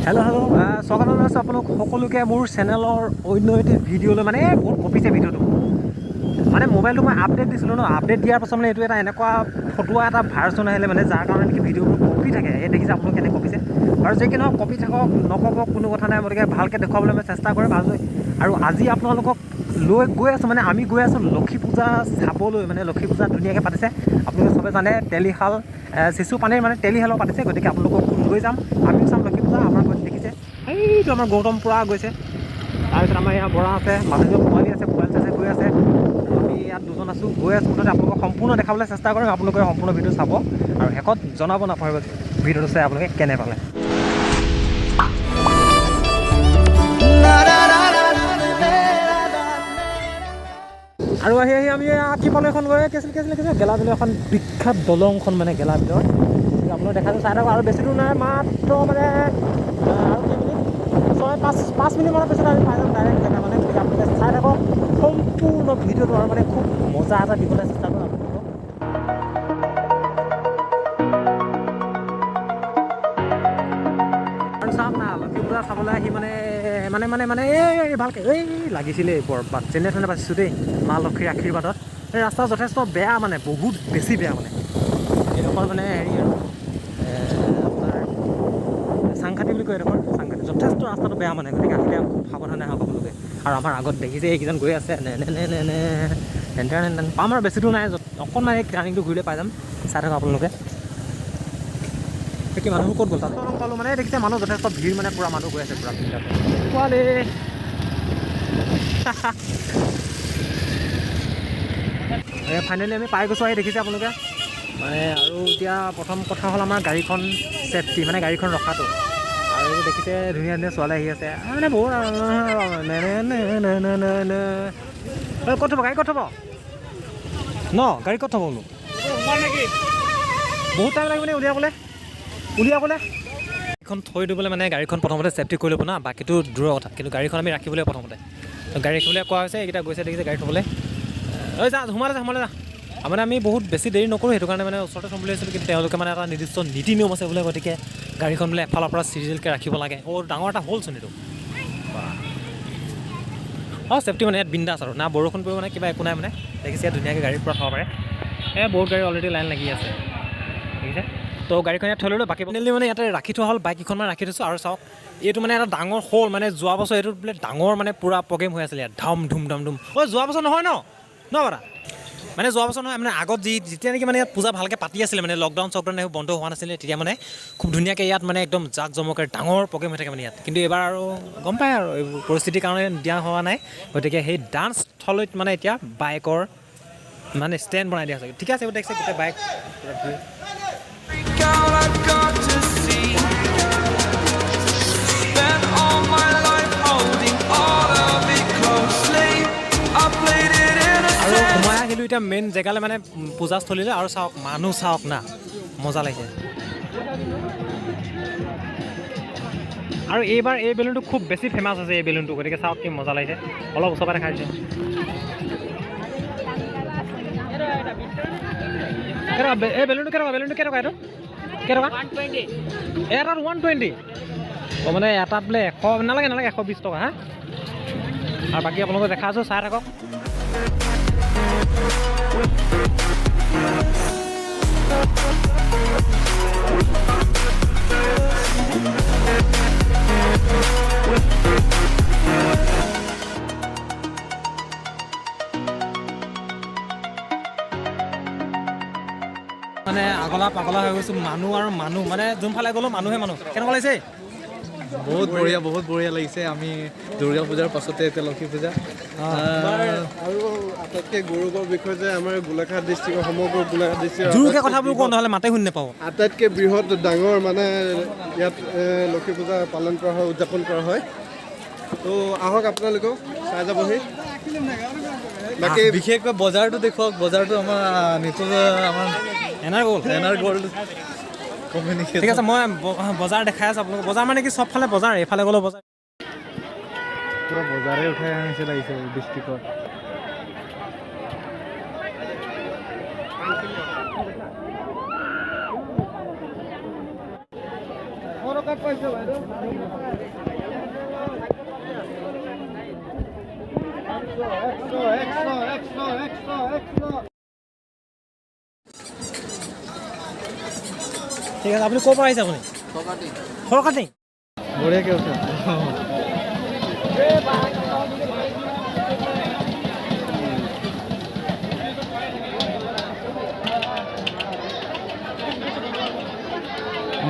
Hello' স্বাগতম জনাইছোঁ আপোনালোক সকলোকে মোৰ চেনেলৰ অন্য এটি ভিডিঅ'লৈ মানে বহুত কপিছে ভিডিঅ'টো মানে মোবাইলটো মই আপডেট দিছিলোঁ ন আপডেট দিয়াৰ পাছত মানে এইটো এটা এনেকুৱা ফটোৱা এটা ভাৰ্চন আহিলে মানে যাৰ কাৰণে নেকি ভিডিঅ'বোৰ কপি থাকে এই দেখিছে আপোনালোক কেনেকৈ কপিছে আৰু যে কি নহওক কপি থাকক নক'ব কোনো কথা নাই গতিকে ভালকৈ দেখুৱাবলৈ মই চেষ্টা কৰিম আৰু আজি আপোনালোকক লৈ গৈ আছোঁ মানে আমি গৈ আছোঁ লক্ষী পূজা চাবলৈ মানে লক্ষী পূজা ধুনীয়াকৈ পাতিছে আপোনালোকে চবে জানে তেলিশাল শিশু পানীৰ মানে তেলিশালো পাতিছে গতিকে আপোনালোকক লৈ যাম আমিও চাম লক্ষী পূজা আমাৰ ঘৰত দেখিছে এইটো আমাৰ গৌতম পুৰা গৈছে তাৰপিছত আমাৰ ইয়াৰ বৰা আছে মানুহজন পোৱালি আছে মোবাইল চাইছে গৈ আছে আমি ইয়াত দুজন আছোঁ গৈ আছোঁ মুঠতে আপোনালোকক সম্পূৰ্ণ দেখাবলৈ চেষ্টা কৰিম আপোনালোকে সম্পূৰ্ণ ভিডিঅ' চাব আৰু শেষত জনাব নাপাহৰিব ভিডিঅ'টো চাই আপোনালোকে কেনে পালে আৰু আহি আমি কি পালোঁ এখন গৈ কি আছিলে গেলাবিলৰ এখন বিখ্যাত দলংখন মানে গেলাবিলৰ আপোনালোকে দেখাটো চাই থাকক আৰু বেছি দূৰ নাই মাত্ৰ মানে আৰু কি মিনিট 5 মিনিটমানৰ পিছত আমি পাই যাম ডাইৰেক্ট জেগা মানে গতিকে আপোনালোকে চাই থাকক সম্পূৰ্ণ ভিডিঅ'টো আৰু মানে খুব মজা এটা দিবলৈ চেষ্টা কৰিম আপোনালোকক আৰু চাওক না লক্ষী পূজা চাবলৈ আহি মানে এই ভালকৈ এই লাগিছিলে বৰবাদ যেনে তেনে বাচিছোঁ দেই মা লক্ষীৰ আশীৰ্বাদত এই ৰাস্তা যথেষ্ট বেয়া মানে বহুত বেছি বেয়া মানে এইডোখৰ মানে হেৰি আৰু আপোনাৰ চাংঘাটি বুলি কয় এইডোখৰ চাংঘাটি যথেষ্ট ৰাস্তাটো বেয়া মানে গতিকে আহিলে খুব সাৱধানে আহক আপোনালোকে আৰু আমাৰ আগত দেখিছে এইকেইজন গৈ আছে পাম আৰু বেছি দূৰ নাই অকণমান এই টাৰ্ণিংটো ঘূৰিলে পাই যাম চাই থাকক আপোনালোকে কি মানুহ ক'ত গ'ল তাত পালোঁ মানে দেখিছে মানুহ যথেষ্ট ভিৰ মানে পূৰা মানুহ গৈ আছে পূৰা ভিৰ পোৱালি ফাইনেলি আমি পাই গৈছোঁ আহি দেখিছে আপোনালোকে মানে আৰু এতিয়া প্ৰথম কথা হ'ল আমাৰ গাড়ীখন ছেফটি মানে গাড়ীখন ৰখাটো আৰু দেখিছে ধুনীয়া ধুনীয়া ছোৱালী আহি আছে মানে বহুত ক'ত থ'ব গাড়ী ক'ত থ'ব ন গাড়ী ক'ত থ'ব বোলো বহুত টাইম লাগিব নে উলিয়াবলৈ গাড়ীখন থৈ দিবলৈ মানে গাড়ীখন প্ৰথমতে ছেফটি কৰি ল'ব না বাকীটো দূৰৰ কথা কিন্তু গাড়ীখন আমি ৰাখিবলৈ প্ৰথমতে গাড়ী ৰাখিবলৈ কোৱা হৈছে এইকেইটা গৈছে দেখিছে গাড়ী থ'বলৈ ঐ যা সোমালে যা মানে আমি বহুত বেছি দেৰি নকৰোঁ সেইটো কাৰণে মানে ওচৰতে থ'ম বুলি ভাবিছিলোঁ কিন্তু তেওঁলোকে মানে এটা নিৰ্দিষ্ট নীতি নিয়ম আছে বোলে গতিকে গাড়ীখন বোলে এফালৰ পৰা চিৰিয়েলকৈ ৰাখিব লাগে ডাঙৰ এটা হ'লচোন এইটো ছেফটি মানে ইয়াত বিন্দাছ আৰু না বৰষুণ পৰিব মানে কিবা একো নাই মানে দেখিছে ইয়াত ধুনীয়াকৈ গাড়ীৰ পৰা থ'ব পাৰে বহুত গাড়ী অলৰেডি লাইন লাগি আছে দেখিছে তো গাড়ীখন ইয়াত থৈ ল'লোঁ বাকী ফাইনেলি মানে ইয়াতে ৰাখি থোৱা হ'ল বাইককেইখন মানে ৰাখি থৈছোঁ আৰু চাওক এইটো মানে এটা ডাঙৰ হ'ল মানে যোৱা বছৰ এইটোত বোলে ডাঙৰ মানে পূৰা প্ৰগ্ৰেম হৈ আছিলে ইয়াত ধুম যোৱা বছৰ নহয় ন বাৰা মানে যোৱা বছৰ নহয় মানে আগত যেতিয়া নেকি মানে ইয়াত পূজা ভালকৈ পাতি আছিলে মানে লকডাউন এইবোৰ বন্ধ হোৱা নাছিলে তেতিয়া মানে খুব ধুনীয়াকৈ ইয়াত মানে একদম জাক জমকৈ ডাঙৰ প্ৰগ্ৰেম হৈ থাকে মানে ইয়াত কিন্তু এইবাৰ আৰু গম পায় আৰু এইবোৰ পৰিস্থিতিৰ কাৰণে দিয়া হোৱা নাই গতিকে সেই ডান্স থলীত মানে এতিয়া বাইকৰ মানে ষ্টেণ্ড বনাই দিয়া হৈছে ঠিক আছে এইবোৰ দেখিছে গোটেই বাইক আৰু সোমাই আহিলোঁ এতিয়া মেইন জেগালৈ মানে পূজাস্থলীলৈ আৰু চাওক মানুহ চাওক না মজা লাগিছে আৰু এইবাৰ এই বেলুনটো খুব বেছি ফেমাছ আছে এই বেলুনটো গতিকে চাওক কি মজা লাগিছে অলপ ওচৰৰ পৰা দেখাই দিছে এই বেলুনটো কেইটকা এইটো কেইটকা এটাত 120 মানে এটাত বোলে 100 নালাগে 120 টকা হা আৰু বাকী আপোনালোকে দেখা আছোঁ চাই থাকক মানে পাগলা হৈ গৈছোঁ মানুহ মানে যোনফালে গ'লোঁ মানুহ কেনেকুৱা লাগিছে বহুত বঢ়িয়া লাগিছে আমি দুৰ্গা পূজাৰ পাছতে এতিয়া লক্ষী পূজা আৰু আটাইতকৈ গৌৰৱৰ বিষয় যে আমাৰ গোলাঘাট ডিষ্ট্ৰিক্টৰ সমগ্ৰ গোলাঘাট ডিষ্ট্ৰিক্টৰ জোৰকৈ কথাবোৰ কোৱা নহ'লে মাতে শুনি নাপাব আটাইতকৈ বৃহৎ ডাঙৰ মানে ইয়াত লক্ষী পূজা পালন কৰা হয় উদযাপন কৰা হয় তো আহক আপোনালোকেও চাই যাবহি বাকী বিশেষকৈ বজাৰটো দেখুৱাওক বজাৰটো আমাৰ আমাৰ এনাৰ গ'ল্ড ঠিক আছে মই বজাৰ দেখাই আছোঁ আপোনালোকক বজাৰ মানে কি চবফালে বজাৰ এইফালে গ'লেও বজাৰ পুৰা বজাৰে উঠাই আনিছে লাগিছে ডিষ্ট্ৰিক্টত ঠিক আছে আপুনি ক'ৰ পৰা আহিছে আপুনি খৰকাটি বঢ়িয়াকৈ আছে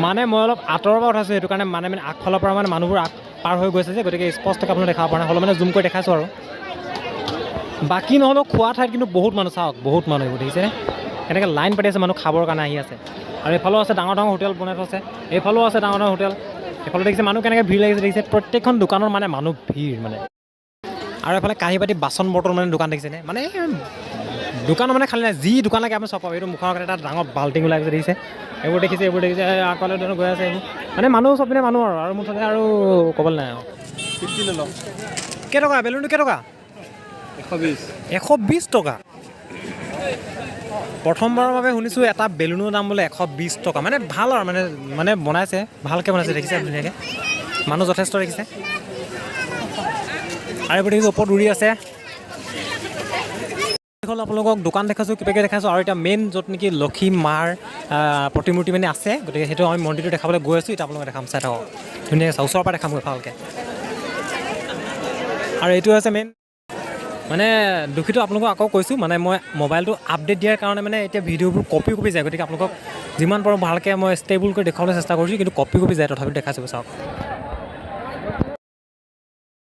মানে মই অলপ আঁতৰৰ পৰা উঠাইছোঁ সেইটো কাৰণে মানে আগফালৰ পৰা মানে মানুহবোৰ পাৰ হৈ গৈছে যে গতিকে স্পষ্টকৈ আপোনালোকে দেখাব পৰা নাই হ'লেও মানে জুম কৰি দেখাইছোঁ আৰু বাকী নহ'লেও খোৱা ঠাইত কিন্তু বহুত মানুহ চাওক বহুত মানুহ এইবোৰ দেখিছেনে এনেকৈ লাইন পাতি আছে মানুহ খাবৰ কাৰণে আহি আছে আৰু এইফালেও আছে ডাঙৰ ডাঙৰ হোটেল বনাই থৈছে এইফালেও আছে ডাঙৰ ডাঙৰ হোটেল এইফালে দেখিছে মানুহ কেনেকৈ ভিৰ লাগিছে দেখিছে প্ৰত্যেকখন দোকানৰ মানে মানুহ ভিৰ মানে আৰু এইফালে কাঁহী বাতি বাচন বৰ্তন মানে দোকান দেখিছেনে মানে দোকানৰ মানে খালী নাই যি দোকান লাগে আমি চব পাব এইটো মুখৰ আগতে এটা ডাঙৰ বাল্টিং ওলাই গৈছে দেখিছে এইবোৰ দেখিছে আগফালে গৈ আছে এইবোৰ মানে মানুহ চব পিনে মানুহ আৰু মুঠতে আৰু ক'বলৈ নাই আৰু 50 ল'ম কেইটকা বেলুনটো কেইটকা 120 টকা প্ৰথমবাৰৰ বাবে শুনিছোঁ এটা বেলুনৰ দাম বোলে 120 টকা মানে ভাল আৰু মানে বনাইছে ভালকৈ বনাইছে দেখিছে ধুনীয়াকৈ মানুহ যথেষ্ট দেখিছে আৰু এইবোৰ দেখিছোঁ ওপৰত উৰি আছে হ'ল আপোনালোকক দোকান দেখাইছোঁ কিবাকৈ দেখাইছোঁ আৰু এতিয়া মেইন য'ত নেকি লক্ষী মাৰ প্ৰতিমূৰ্তি মানে আছে গতিকে সেইটো আমি মন্দিৰটো দেখাবলৈ গৈ আছোঁ এতিয়া আপোনালোকে দেখাম চাই থাকক ধুনীয়াকৈ ওচৰৰ পৰা দেখামগৈ ভালকৈ আৰু এইটো হৈছে মেইন মানে দুখিত আপোনালোকক আকৌ কৈছোঁ মানে মই মোবাইলটো আপডেট দিয়াৰ কাৰণে মানে এতিয়া ভিডিঅ'বোৰ কপি যায় গতিকে আপোনালোকক যিমান পাৰোঁ ভালকৈ মই ষ্টেবল কৰি দেখুৱাবলৈ চেষ্টা কৰিছোঁ কিন্তু কপি যায় তথাপিও দেখাইছোঁ চাওক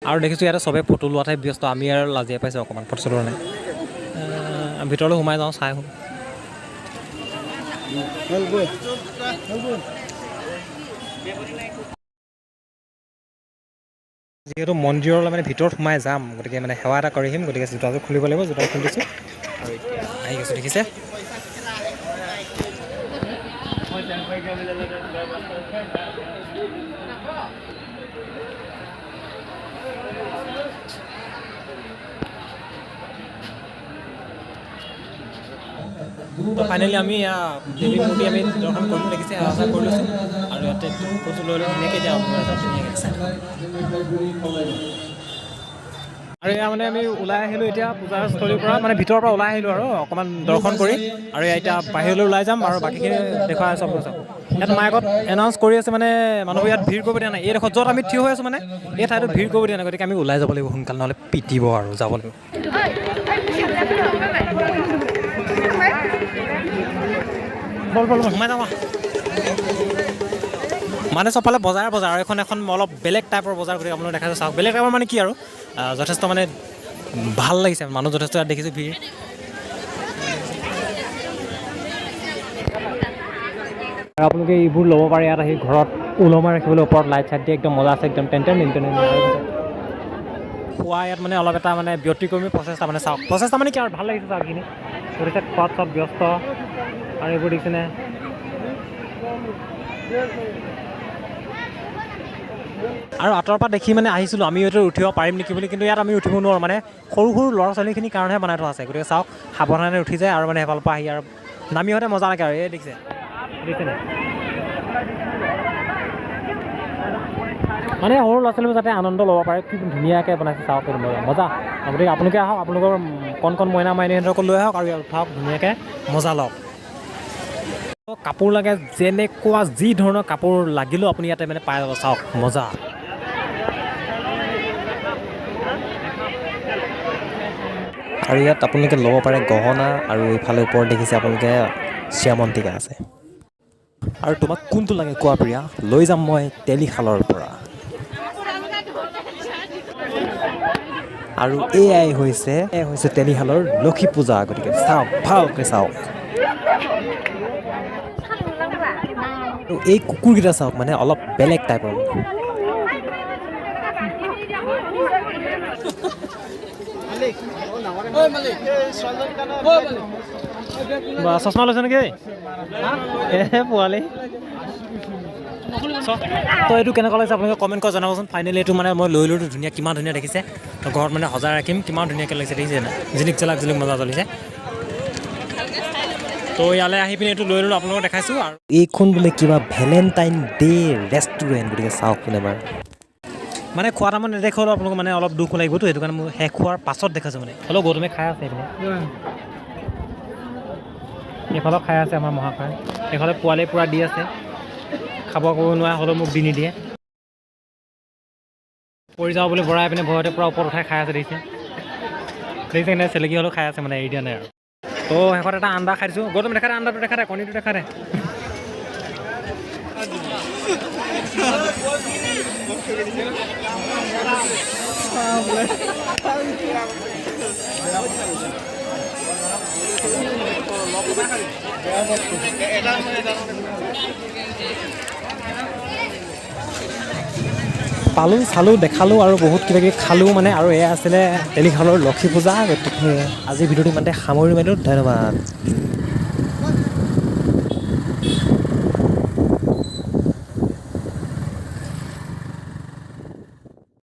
আৰু দেখিছোঁ ইয়াতে চবেই ফটো লোৱাতহে ব্যস্ত আমি আৰু লাজিয়াই পাইছোঁ অকণমান ফটো চটো নাই ভিতৰলৈ সোমাই যাওঁ চাই আহোঁ যিহেতু মন্দিৰলৈ মানে ভিতৰত সোমাই যাম গতিকে মানে সেৱা এটা কৰি আহিম গতিকে জোতাযোৰ খুলিব লাগিব জোতাযোৰ খুলিছোঁ আৰু এতিয়া আহি গৈছোঁ দেখিছে ফাইনেলি আমি দেৱী মূৰ্তি আমি দৰ্শন কৰিব লাগিছে সেৱা কৰি লৈছোঁ আৰু ইয়াতে ফটো লৈ ধুনীয়াকৈ এতিয়া আৰু এয়া মানে আমি ওলাই আহিলোঁ এতিয়া পূজাস্থলীৰ পৰা মানে ভিতৰৰ পৰা ওলাই আহিলোঁ আৰু অকণমান দৰ্শন কৰি আৰু এতিয়া বাহিৰলৈ ওলাই যাম আৰু বাকীখিনি দেখুৱাই চব চাব ইয়াত মাইকত এনাউন্স কৰি আছে মানে মানুহবোৰ ইয়াত ভিৰ কৰিব দিয়া নাই এইডোখৰত য'ত আমি থিয় হৈ আছোঁ মানে এই ঠাইটোত ভিৰ কৰিব দিয়া নাই গতিকে আমি ওলাই যাব লাগিব সোনকালে নহ'লে পিটিব আৰু যাব লাগিব বল সোমাই যাওঁ মানে চবফালে বজাৰ আৰু এখন অলপ বেলেগ টাইপৰ বজাৰ গতিকে আপোনালোকে দেখাইছোঁ চাওক বেলেগ টাইপৰ মানে কি আৰু যথেষ্ট মানে ভাল লাগিছে মানুহ যথেষ্ট ইয়াত দেখিছোঁ ভিৰ আৰু আপোনালোকে এইবোৰ ল'ব পাৰে ইয়াত আহি ঘৰত ওলমাই ৰাখিবলৈ ওপৰত লাইট চাইট দিয়ে একদম মজা আছে একদম টেন খোৱা ইয়াত মানে অলপ এটা মানে ব্যতিক্ৰমী প্ৰচেষ্টা মানে চাওক প্ৰচেষ্টা মানে কি আৰু ভাল লাগিছে চাওক এইখিনি গতিকে খোৱাত চব ব্যস্ত আৰু এইবোৰ দেখিছেনে আৰু আঁতৰৰ পৰা দেখি মানে আহিছিলোঁ আমি এইটো উঠিব পাৰিম নেকি বুলি কিন্তু ইয়াত আমি উঠিব নোৱাৰোঁ মানে সৰু ল'ৰা ছোৱালীখিনিৰ কাৰণেহে বনাই থোৱা আছে গতিকে চাওক সাৱধানে উঠি যায় আৰু মানে সেইফালৰ পৰা আহি আৰু নামিহঁতে মজা লাগে আৰু এই দেখিছেনে মানে সৰু ল'ৰা ছোৱালীবোৰ যাতে আনন্দ ল'ব পাৰে কি ধুনীয়াকৈ বনাইছে চাওক মজা গতিকে আপোনালোকে আহক আপোনালোকৰ কণ মইনা মাইনীহঁতকো লৈ আহক আৰু উঠাওক ধুনীয়াকৈ মজা লওক কাপোৰ লাগে যেনেকুৱা যি ধৰণৰ কাপোৰ লাগিলেও আপুনি ইয়াতে মানে পাই যাব চাওক মজা আৰু ইয়াত আপোনালোকে ল'ব পাৰে গহনা আৰু এইফালে ওপৰত দেখিছে আপোনালোকে শ্যামন্তিকা আছে আৰু তোমাক কোনটো লাগে কোৱা প্ৰিয়া লৈ যাম মই তেলিশালৰ পৰা আৰু এয়াই হৈছে তেলিশালৰ লক্ষী পূজা গতিকে চাওক ভালকৈ চাওক আৰু এই কুকুৰকেইটা চাওক মানে অলপ বেলেগ টাইপৰ চশমা লৈছে নেকি পোৱালি তো এইটো কেনেকুৱা লাগিছে আপোনালোকে কমেণ্ট কৰি জনাবচোন ফাইনেলি এইটো মানে মই লৈ ধুনীয়া কিমান ধুনীয়া দেখিছে তো ঘৰত মানে সজাই ৰাখিম কিমান ধুনীয়াকৈ লাগিছে দেখিছে জিলিক জালাক মজা জ্বলিছে তো তো ইয়ালৈ আহি পিনে এইটো লৈ ল'লোঁ, আপোনালোকক দেখাইছোঁ। আৰু এইখন বোলে কিবা ভেলেণ্টাইন ডে ৰেষ্টুৰেণ্ট, গতিকে চাওকচোন এবাৰ। মানে খোৱা টাইমত নেদেখা হ'লেও আপোনালোক মানে অলপ দুখ লাগিবতো, সেইটো কাৰণে মই শেষ হোৱাৰ পাছত দেখাইছোঁ মানে। হ'লেও গৌতমে খাই আছে এইপিনে, এইফালেও খাই আছে আমাৰ মহাশয়, এইফালে পোৱালি পূৰা দি আছে, খাব কৰিব নোৱাৰা হ'লেও মোক দি নিদিয়ে। পৰি যাওঁ বুলি ভৰাই পিনে ভয়তে পূৰা ওপৰত উঠাই খাই আছে, দেখিছে কেনে চেলেকি হ'লেও খাই আছে মানে, এৰি দিয়া নাই আৰু। তো শেষত এটা আন্দা খাই দিছোঁ। গৌতম দেখা দে, আন্দাটো দেখা দে, কণীটো দেখা দে। পালোঁ চালোঁ দেখালোঁ আৰু বহুত কিবা কিবি খালোঁ মানে। আৰু এয়া আছিলে তেলিখালৰ লক্ষী পূজা। গতিকে আজিৰ ভিডিঅ'টো ইমানতে সামৰি মাৰিলোঁ, ধন্যবাদ।